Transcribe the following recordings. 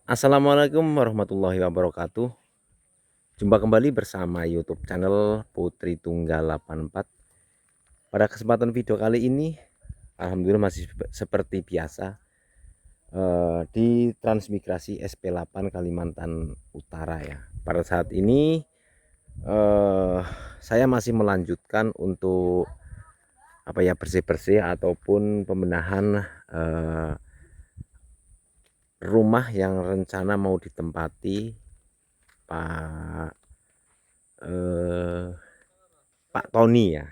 Assalamualaikum warahmatullahi wabarakatuh. Jumpa kembali bersama YouTube channel Putri Tunggal 84. Pada kesempatan video kali ini, alhamdulillah masih seperti biasa di transmigrasi SP8 Kalimantan Utara ya. Pada saat ini saya masih melanjutkan untuk bersih-bersih ataupun pembenahan rumah yang rencana mau ditempati Pak Pak Tony ya.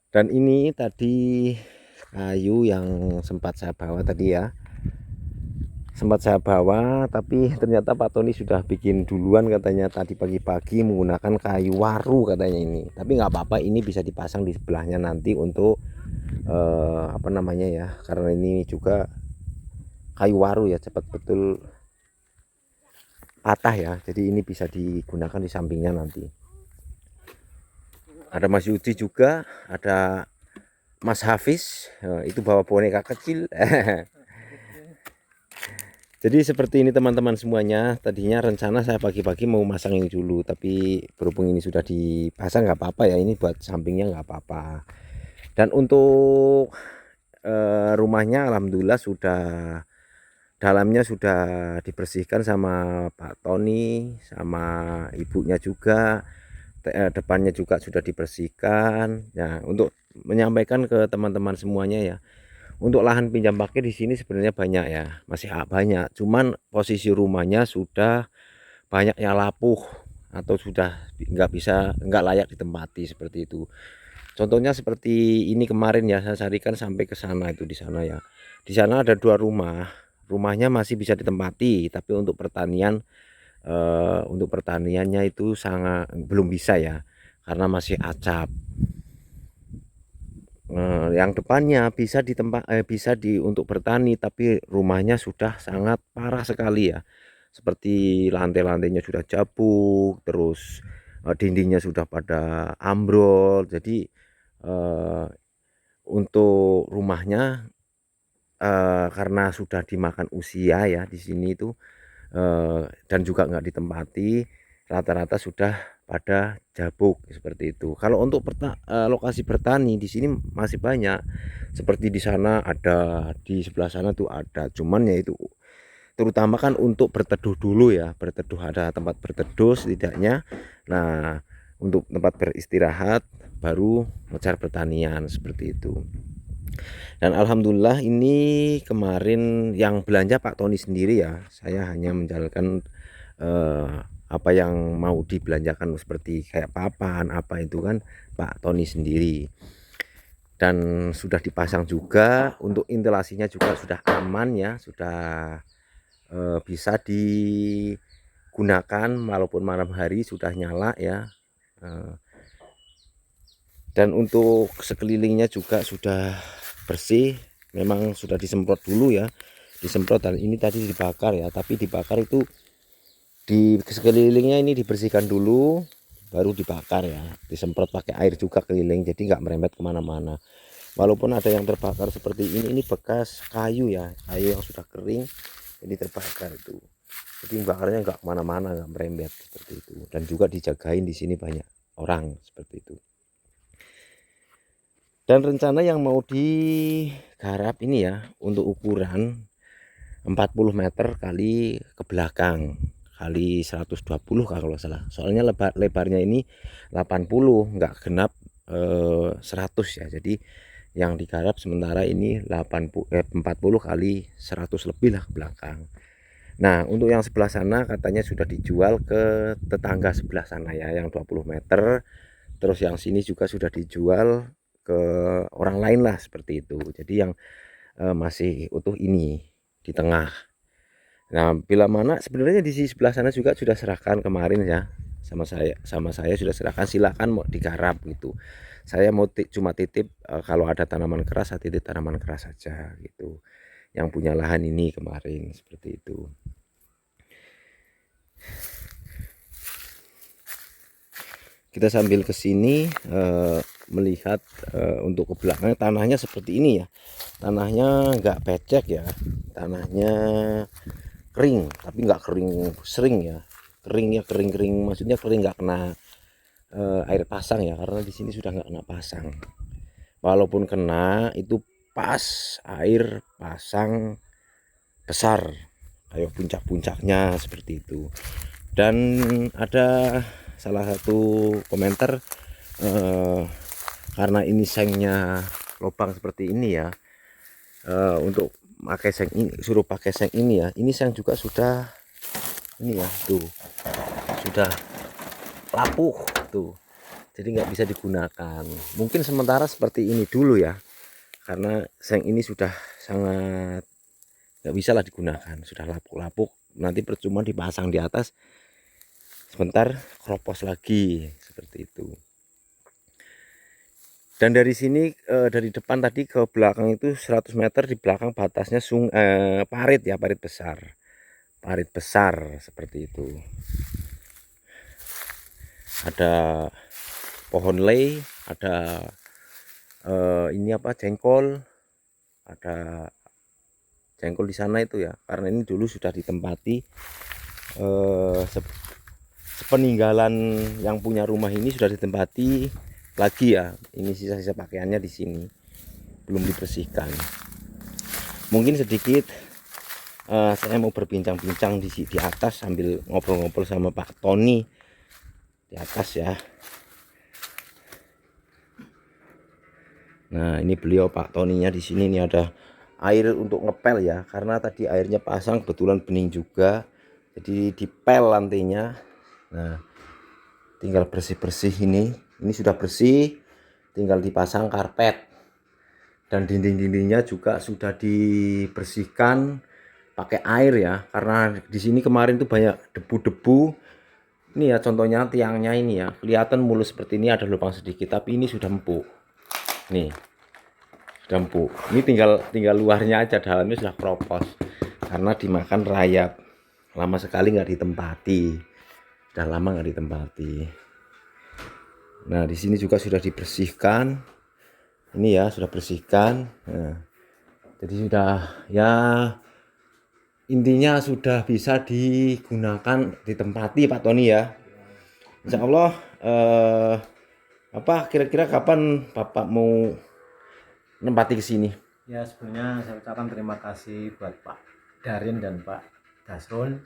Dan ini tadi kayu yang sempat saya bawa tadi ya. Tapi ternyata Pak Tony sudah bikin duluan katanya tadi pagi-pagi menggunakan kayu waru katanya ini. Tapi nggak apa-apa, ini bisa dipasang di sebelahnya nanti untuk karena ini juga kayu waru ya, cepat betul patah ya. Jadi ini bisa digunakan di sampingnya nanti. Ada Mas Yudi juga, ada Mas Hafiz, itu bawa boneka kecil. Jadi seperti ini teman-teman semuanya. Tadinya rencana saya pagi-pagi mau masang ini dulu, tapi berhubung ini sudah dipasang nggak apa-apa ya, ini buat sampingnya nggak apa-apa. Dan untuk rumahnya alhamdulillah sudah, dalamnya sudah dibersihkan sama Pak Tony, sama ibunya juga. Depannya juga sudah dibersihkan ya, untuk menyampaikan ke teman-teman semuanya ya. Untuk lahan pinjam pakai di sini sebenarnya banyak ya, masih banyak. Cuman posisi rumahnya sudah banyak yang lapuh atau sudah nggak layak ditempati seperti itu. Contohnya seperti ini kemarin ya, saya carikan sampai ke sana, itu di sana ya. Di sana ada 2 rumah, rumahnya masih bisa ditempati, tapi untuk pertaniannya itu sangat belum bisa ya, karena masih acap. Yang depannya bisa untuk bertani, tapi rumahnya sudah sangat parah sekali ya. Seperti lantai-lantainya sudah jabuk, terus dindingnya sudah pada ambrol. Jadi untuk rumahnya karena sudah dimakan usia ya di sini itu, dan juga nggak ditempati, rata-rata sudah pada jabuk seperti itu. Kalau untuk lokasi bertani di sini masih banyak, seperti di sana ada, di sebelah sana tuh ada, cuman ya itu terutama kan untuk berteduh dulu ya, berteduh, ada tempat berteduh setidaknya. Nah, untuk tempat beristirahat baru ngejar pertanian seperti itu. Dan alhamdulillah ini kemarin yang belanja Pak Tony sendiri ya, saya hanya menjalankan apa yang mau dibelanjakan seperti kayak papan apa itu kan Pak Tony sendiri. Dan sudah dipasang juga, untuk instalasinya juga sudah aman ya, sudah bisa digunakan walaupun malam hari sudah nyala ya. Dan untuk sekelilingnya juga sudah bersih, memang sudah disemprot dulu ya, disemprot, dan ini tadi dibakar ya, tapi dibakar itu di sekelilingnya ini dibersihkan dulu baru dibakar ya, disemprot pakai air juga keliling, jadi nggak merembet kemana-mana. Walaupun ada yang terbakar seperti ini bekas kayu ya, kayu yang sudah kering ini terbakar itu, jadi bakarnya nggak kemana-mana, nggak merembet seperti itu. Dan juga dijagain di sini banyak orang seperti itu. Dan rencana yang mau digarap ini ya, untuk ukuran 40 meter kali ke belakang kali 120 kalau salah, soalnya lebarnya ini 80, nggak genap 100 ya. Jadi yang digarap sementara ini 40 kali 100 lebih lah ke belakang. Nah, untuk yang sebelah sana katanya sudah dijual ke tetangga sebelah sana ya, yang 20 meter. Terus yang sini juga sudah dijual ke orang lain lah seperti itu. Jadi yang masih utuh ini di tengah. Nah, bila mana sebenarnya di sisi sebelah sana juga sudah serahkan kemarin ya, sama saya sudah serahkan, silakan mau digarap gitu. Saya mau cuma titip, kalau ada tanaman keras saya titip tanaman keras saja gitu. Yang punya lahan ini kemarin seperti itu. Kita sambil ke sini melihat untuk ke belakang tanahnya seperti ini ya. Tanahnya nggak becek ya, tanahnya kering, tapi nggak kering sering ya. Keringnya kering maksudnya kering nggak kena air pasang ya, karena di sini sudah nggak kena pasang. Walaupun kena itu pas air pasang besar, kayak puncak-puncaknya seperti itu. Dan ada salah satu komentar, karena ini sengnya lubang seperti ini ya, untuk pakai seng ini, suruh pakai seng ini ya. Ini seng juga sudah ini ya, tuh sudah lapuk tuh, jadi nggak bisa digunakan. Mungkin sementara seperti ini dulu ya, karena seng ini sudah sangat nggak bisa lah digunakan, sudah lapuk-lapuk. Nanti percuma dipasang di atas, sebentar keropos lagi seperti itu. Dan dari sini dari depan tadi ke belakang itu 100 meter, di belakang batasnya parit ya, parit besar seperti itu. Ada pohon lei, ada ini apa, jengkol, ada jengkol di sana itu ya, karena ini dulu sudah ditempati sepeninggalan yang punya rumah ini, sudah ditempati lagi ya. Ini sisa-sisa pakaiannya di sini belum dibersihkan. Mungkin sedikit saya mau berbincang-bincang di atas sambil ngobrol-ngobrol sama Pak Tony di atas ya. Nah, ini beliau Pak Toninya di sini. Ini ada air untuk ngepel ya, karena tadi airnya pasang kebetulan bening juga, jadi dipel lantainya. Nah, tinggal bersih-bersih ini sudah bersih, tinggal dipasang karpet. Dan dinding-dindingnya juga sudah dibersihkan pakai air ya, karena di sini kemarin tuh banyak debu-debu. Ini ya contohnya tiangnya ini ya, kelihatan mulus seperti ini, ada lubang sedikit, tapi ini sudah empuk. Nih, sudah empuk. Ini tinggal luarnya aja, dalamnya sudah keropos karena dimakan rayap. Lama sekali nggak ditempati. Sudah lama nggak ditempati. Nah, di sini juga sudah dibersihkan. Ini ya sudah bersihkan. Nah, jadi sudah ya, intinya sudah bisa digunakan, ditempati Pak Tony ya. Insya Allah apa kira-kira kapan Bapak mau nempati ke sini? Ya, sebenarnya saya ucapkan terima kasih buat Pak Darin dan Pak Dasrun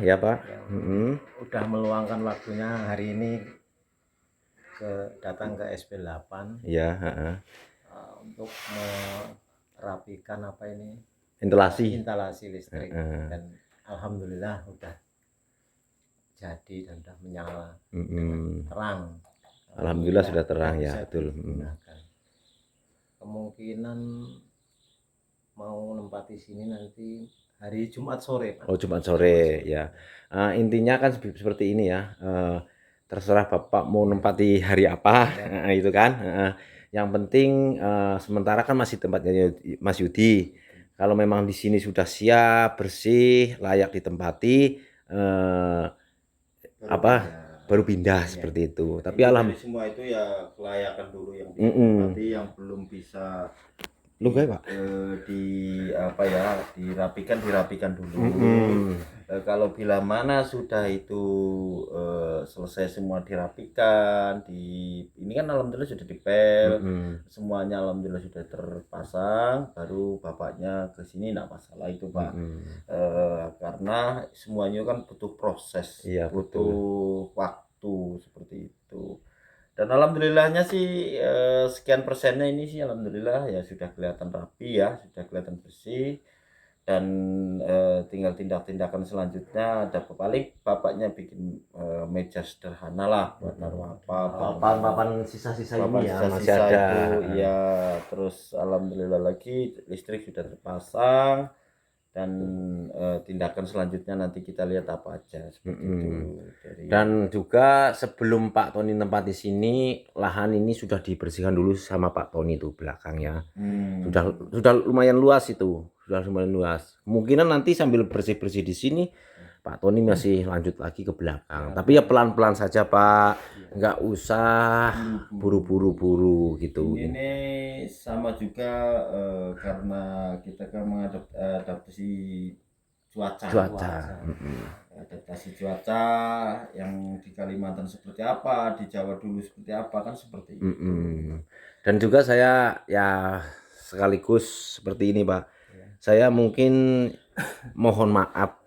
Ya Pak. yang udah meluangkan waktunya hari ini datang ke SP8 Ya. untuk merapikan apa ini instalasi listrik. Dan alhamdulillah udah jadi dan udah menyala dengan terang. Alhamdulillah sudah terang ya, betul. Kemungkinan mau nempati sini nanti hari Jumat sore, Pak. Oh, Jumat sore ya. Intinya kan seperti ini ya. Terserah Bapak mau nempati hari apa, itu kan. Yang penting sementara kan masih tempatnya Mas Yudi. Kalau memang di sini sudah siap, bersih, layak ditempati, baru pindah seperti itu. Tapi alhamdulillah semua itu ya kelayakan dulu yang ditempati, yang belum bisa Pak. dirapikan dulu. Kalau bila mana sudah itu selesai semua dirapikan, ini kan alhamdulillah sudah dipel, semuanya alhamdulillah sudah terpasang, baru bapaknya ke sini enggak masalah itu Pak. Karena semuanya kan butuh proses, Iya, butuh waktu seperti itu. Dan alhamdulillahnya sih sekian persennya ini sih alhamdulillah ya sudah kelihatan rapi ya, sudah kelihatan bersih. Dan tinggal tindakan selanjutnya ada paling bapaknya bikin meja sederhana lah buat naruh papan sisa-sisa ini ya, masih sisa ada itu ya. Terus alhamdulillah lagi listrik sudah terpasang. Dan tindakan selanjutnya nanti kita lihat apa aja seperti itu. Dan juga sebelum Pak Tony tempat di sini, lahan ini sudah dibersihkan dulu sama Pak Tony itu belakangnya. Sudah lumayan luas itu, sudah lumayan luas. Kemungkinan nanti sambil bersih-bersih di sini, Pak Tony masih lanjut lagi ke belakang. Tapi ya pelan-pelan saja Pak, nggak usah buru-buru gitu. Ini sama juga karena kita kan mengadaptasi cuaca. cuaca. Adaptasi cuaca yang di Kalimantan seperti apa, di Jawa dulu seperti apa, kan seperti itu. Dan juga saya ya sekaligus seperti ini Pak, Ya. saya mungkin mohon maaf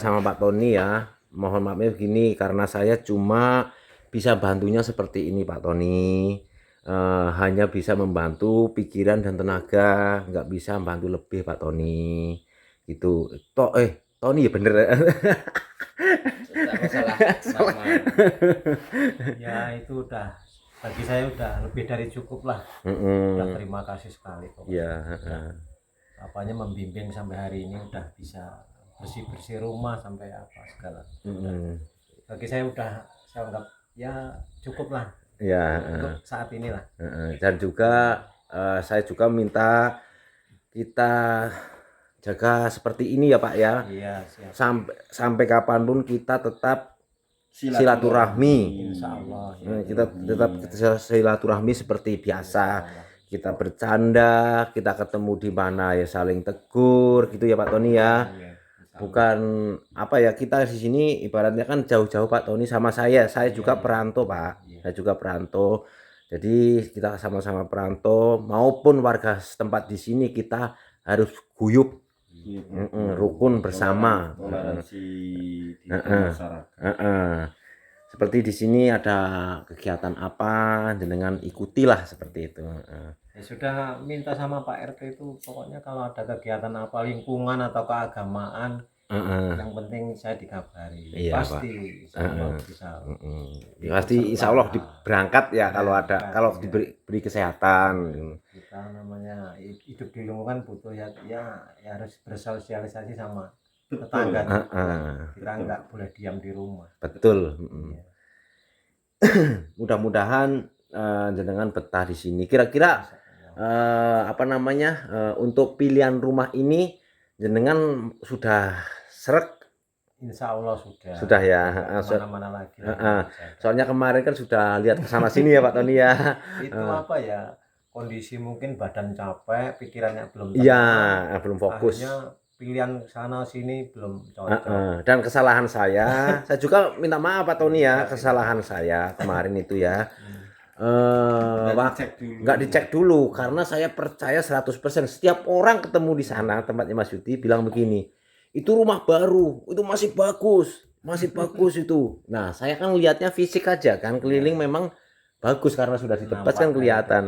sama Pak Tony ya, mohon maafnya begini karena saya cuma bisa bantunya seperti ini Pak Tony. Hanya bisa membantu pikiran dan tenaga, nggak bisa membantu lebih Pak Tony gitu. Tony ya bener. Tidak masalah nama. Ya itu udah bagi saya udah lebih dari cukup lah. Udah terima kasih sekali pokoknya. Ya, Apanya membimbing sampai hari ini udah bisa bersih-bersih rumah sampai apa segala. Bagi saya udah saya anggap ya cukup lah ya. untuk saat inilah. Dan juga saya juga minta kita jaga seperti ini ya Pak ya. Iya, siap. Sampai kapanpun kita tetap silaturahmi. Insya Allah. Kita tetap silaturahmi seperti biasa. Kita bercanda, kita ketemu di mana ya saling tegur gitu ya Pak Tony ya. Bukan apa ya, kita di sini ibaratnya kan jauh-jauh Pak Tony sama saya juga perantau Pak. Saya juga perantau. Jadi kita sama-sama perantau maupun warga setempat di sini kita harus guyup, rukun bersama. Toleransi di masyarakat. Seperti di sini ada kegiatan apa, dengan ikutilah seperti itu. Ya sudah minta sama Pak RT itu pokoknya kalau ada kegiatan apa lingkungan atau keagamaan, yang penting saya dikabari. Iya, pasti insya Allah bisa. Pasti insya Allah berangkat ya kalau ada, kalau diberi kesehatan. Kita namanya hidup di lingkungan butuh ya harus bersosialisasi sama tetangga. Kita nggak boleh diam di rumah. Betul. Mudah-mudahan jenengan betah di sini. Kira-kira apa namanya, untuk pilihan rumah ini jenengan sudah srek? Insya Allah sudah ya. Mana-mana lagi. Soalnya kemarin kan sudah lihat kesana sini ya Pak Tony ya. Itu apa ya, kondisi mungkin badan capek, pikirannya belum tenang. Iya, belum fokus. Akhirnya pilihan sana sini belum cocok. Dan kesalahan saya juga minta maaf Pak Tony ya, kesalahan saya kemarin itu ya. Nggak dicek dulu karena saya percaya 100% setiap orang ketemu di sana tempatnya Mas Yudi bilang begini, itu rumah baru, itu masih bagus itu. Nah saya kan lihatnya fisik aja kan, keliling memang bagus karena sudah ditebas kan kelihatan.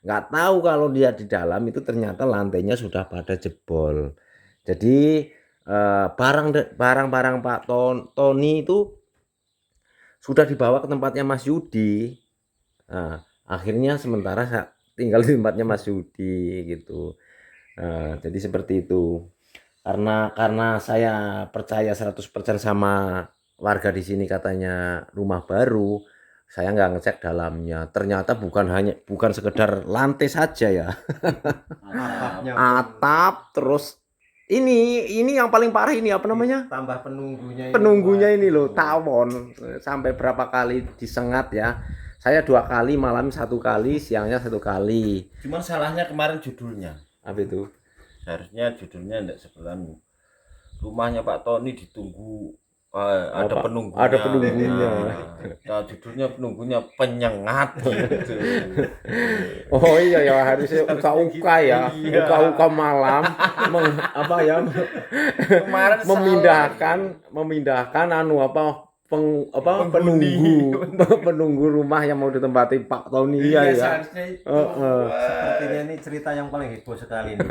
Nggak tahu kalau dia di dalam itu ternyata lantainya sudah pada jebol. Jadi barang-barang Pak Tony itu sudah dibawa ke tempatnya Mas Yudi. Akhirnya sementara saya tinggal di tempatnya Mas Yudi gitu. Jadi seperti itu. Karena saya percaya 100% sama warga di sini katanya rumah baru, saya nggak ngecek dalamnya. Ternyata bukan sekedar lantai saja ya. Atap, terus ini yang paling parah ini apa namanya? Tambah Penunggunya ini loh, tawon. Sampai berapa kali disengat ya. Saya 2 kali, malam 1 kali, siangnya 1 kali. Cuman salahnya kemarin judulnya. Apa itu? Seharusnya judulnya enggak sebelah rumahnya Pak Tony ditunggu ada penunggunya. Ada penunggunya. Nah, judulnya penunggunya penyengat gitu. Oh iya ya, harusnya uka-uka ya. Iya. Uka-uka malam memindahkan penunggu rumah yang mau ditempati Pak Tony ya. Sepertinya ini cerita yang paling heboh sekali ini.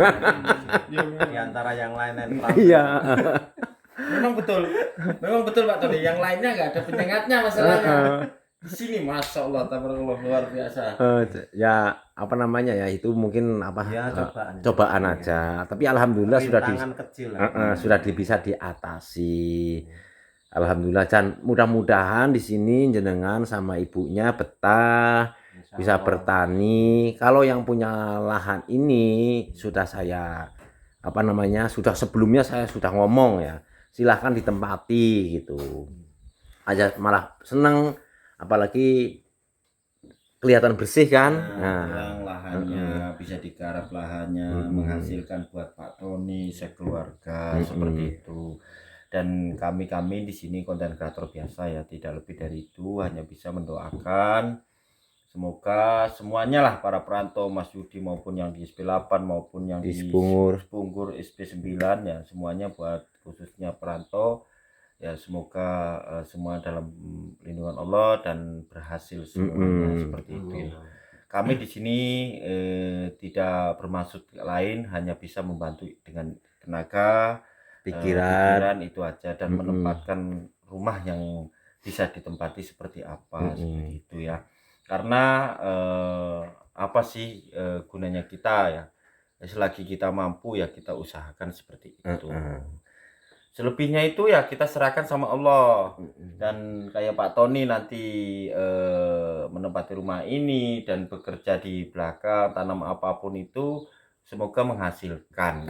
Di antara yang lain-lain. Iya. Memang betul Pak Tony. Yang lainnya nggak ada penyengatnya masalahnya. Di sini Masya Allah, tabarakallah, luar biasa. Ya apa namanya ya, itu mungkin cobaan aja. Tapi alhamdulillah sudah bisa diatasi. Alhamdulillah, dan mudah-mudahan di sini jenengan sama ibunya betah, bisa bertani. Kalau yang punya lahan ini sudah saya sudah sebelumnya saya sudah ngomong ya, silahkan ditempati gitu aja, malah seneng. Apalagi kelihatan bersih kan. Yang lahannya bisa digarap lahannya, menghasilkan buat Pak Tony sekeluarga seperti itu. Dan kami di sini konten kreator biasa ya, tidak lebih dari itu, hanya bisa mendoakan semoga semuanya lah, para perantau, Mas Yudi maupun yang di SP8 maupun yang Di di Sepunggur. SP9 ya, semuanya buat khususnya perantau ya, semoga semua dalam lindungan Allah dan berhasil semuanya seperti itu. Kami di sini tidak bermaksud lain, hanya bisa membantu dengan tenaga, pikiran itu aja, dan menempatkan rumah yang bisa ditempati seperti apa seperti itu ya. Karena apa sih gunanya kita ya, selagi kita mampu ya kita usahakan seperti itu. Selebihnya itu ya kita serahkan sama Allah. Dan kayak Pak Tony nanti menempati rumah ini dan bekerja di belakang, tanam apapun itu semoga menghasilkan.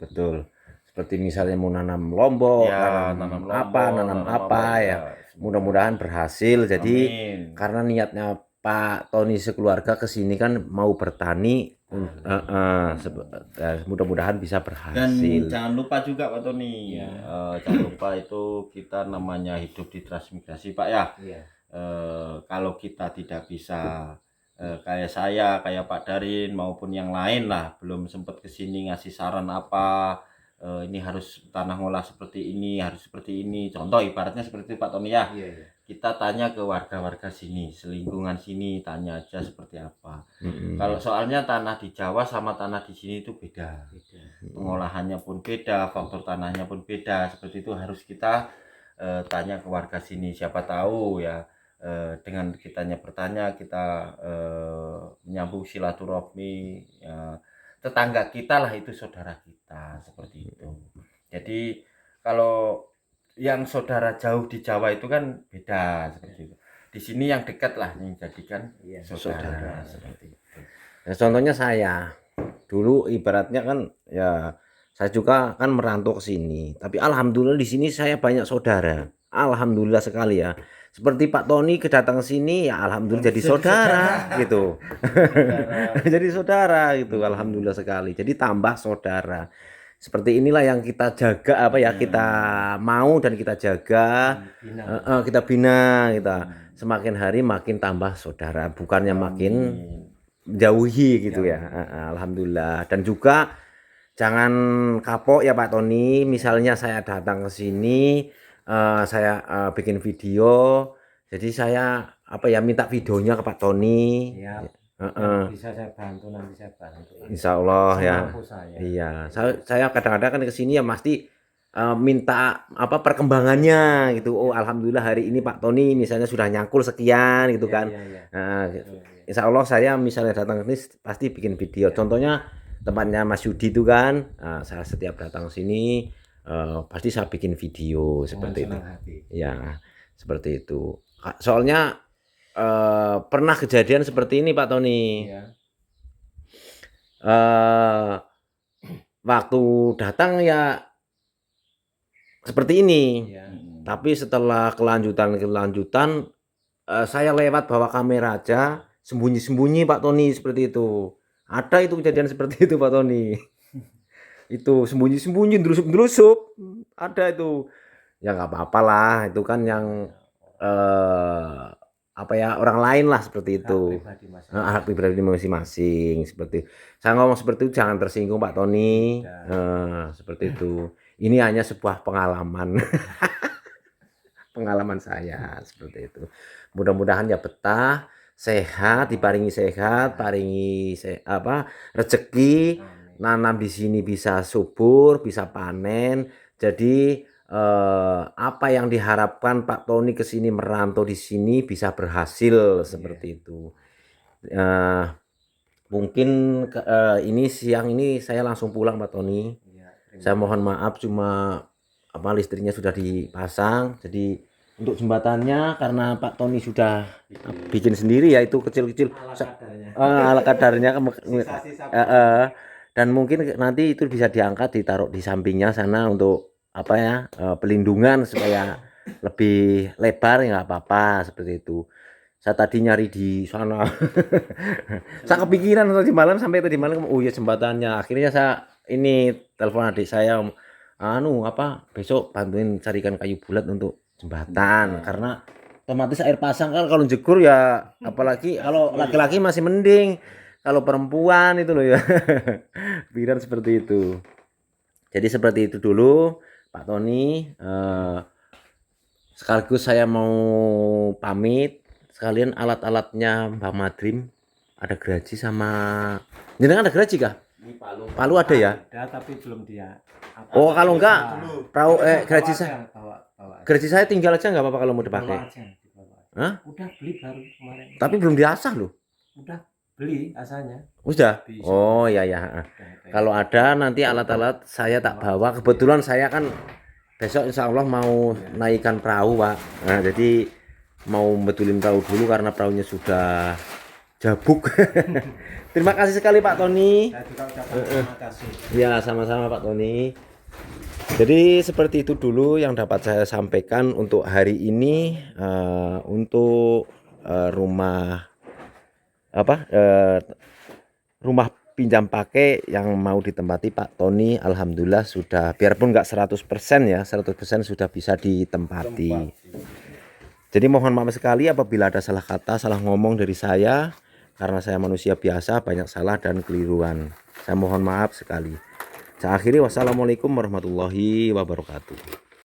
Betul. Seperti misalnya mau nanam lombok, Ya, nanam nanam apa ya. Mudah-mudahan berhasil. Jadi Amin. karena niatnya Pak Tony sekeluarga ke sini kan mau bertani, mudah-mudahan bisa Dan berhasil. jangan lupa juga Pak Tony, jangan lupa itu kita namanya hidup di transmigrasi Pak ya. Kalau kita tidak bisa kayak saya, kayak Pak Darin maupun yang lain lah, belum sempat kesini ngasih saran apa, ini harus tanah ngolah seperti ini, harus seperti ini. Contoh ibaratnya seperti itu Pak Tony ya. Kita tanya ke warga-warga sini, selingkungan sini, tanya aja seperti apa. Kalau soalnya tanah di Jawa sama tanah di sini itu beda. Pengolahannya pun beda, faktor tanahnya pun beda. Seperti itu harus kita tanya ke warga sini. Siapa tahu ya, dengan kitanya bertanya, kita menyambung silaturahmi ya, tetangga kita lah, itu saudara kita seperti itu. Jadi kalau yang saudara jauh di Jawa itu kan beda seperti itu. Di sini yang dekat lah yang jadikan saudara seperti itu. Nah, contohnya saya dulu ibaratnya kan ya, saya juga kan merantau ke sini, tapi alhamdulillah di sini saya banyak saudara. Alhamdulillah sekali ya. Seperti Pak Tony kedatang ke sini ya alhamdulillah jadi saudara gitu. Jadi saudara gitu, alhamdulillah sekali. Jadi tambah saudara. Seperti inilah yang kita jaga apa ya, kita mau dan kita jaga, kita bina, kita semakin hari makin tambah saudara, bukannya makin jauhi gitu ya. Alhamdulillah. Dan juga jangan kapok ya Pak Tony, misalnya saya datang ke sini, saya bikin video, jadi saya apa ya, minta videonya ke Pak Tony. Bisa saya bantu, nanti saya bantu. Insya Allah ya. Saya. Iya, saya kadang-kadang kan ke sini ya pasti minta apa perkembangannya gitu. Oh alhamdulillah hari ini Pak Tony misalnya sudah nyangkul sekian gitu kan. Nah, insya Allah saya misalnya datang ke sini pasti bikin video. Contohnya tempatnya Mas Yudi itu kan, saya setiap datang ke sini pasti saya bikin video seperti itu. Ya, seperti itu. Soalnya pernah kejadian seperti ini Pak Tony. Waktu datang ya seperti ini, tapi setelah kelanjutan saya lewat bawa kamera aja, sembunyi-sembunyi Pak Tony seperti itu. Ada itu kejadian seperti itu Pak Tony. Itu sembunyi-sembunyi, delusup, ada itu. Ya nggak apa-apa lah, itu kan yang apa ya, orang lain lah seperti itu. Hak pribadi masing-masing seperti itu. Saya ngomong seperti itu jangan tersinggung Pak Tony. Seperti itu. Ini hanya sebuah pengalaman. Pengalaman saya seperti itu. Mudah-mudahan ya betah, sehat, diparingi sehat, paringi rezeki, nanam di sini bisa subur, bisa panen. Jadi apa yang diharapkan Pak Tony ke sini merantau di sini bisa berhasil seperti itu. Mungkin ini siang ini saya langsung pulang Pak Tony. Saya mohon maaf cuma apa listriknya sudah dipasang. Jadi untuk jembatannya karena Pak Tony sudah bikin sendiri ya, itu kecil-kecil ala kadarnya. Dan mungkin nanti itu bisa diangkat ditaruh di sampingnya sana untuk apa ya, pelindungan supaya lebih lebar ya nggak apa-apa seperti itu. Saya tadi nyari di sana. Saya kepikiran tadi malam, sampai tadi malam, oh ya jembatannya. Akhirnya saya ini telepon adik saya, besok bantuin carikan kayu bulat untuk jembatan, karena otomatis air pasang kan kalau jegur ya, apalagi kalau laki-laki masih mending, kalau perempuan itu loh ya. Pikiran seperti itu. Jadi seperti itu dulu Pak Tony. Sekaligus saya mau pamit, sekalian alat-alatnya Mbak Madrim, ada geraji sama jenengan, ada geraji kah? Ini Palu. Palu ada ya? Ada tapi belum dia. Oh, kalau enggak perahu geraji Bawa saya. aja, bawa aja. Geraji saya tinggal aja nggak apa-apa kalau mau dipakai. Bawa aja, dibawa aja. Hah? Udah beli baru kemarin. Tapi belum diasah loh. Udah beli asalnya. Udah. Bisa. Oh ya ya. Udah, Kalau ada nanti alat-alat saya tak bawa. Kebetulan saya kan besok insya Allah mau naikkan perahu Pak. Nah, jadi mau betulin perahu dulu karena perahunya sudah jabuk. Terima kasih sekali Pak Tony. saya juga ucapkan terima kasih. Ya sama-sama Pak Tony. Jadi seperti itu dulu yang dapat saya sampaikan untuk hari ini, untuk rumah rumah pinjam pakai yang mau ditempati Pak Tony. Alhamdulillah sudah, biarpun nggak 100% ya, 100% sudah bisa ditempati. Jadi mohon maaf sekali apabila ada salah kata, salah ngomong dari saya, karena saya manusia biasa, banyak salah dan keliruan. Saya mohon maaf sekali. Saya akhiri, wassalamualaikum warahmatullahi wabarakatuh.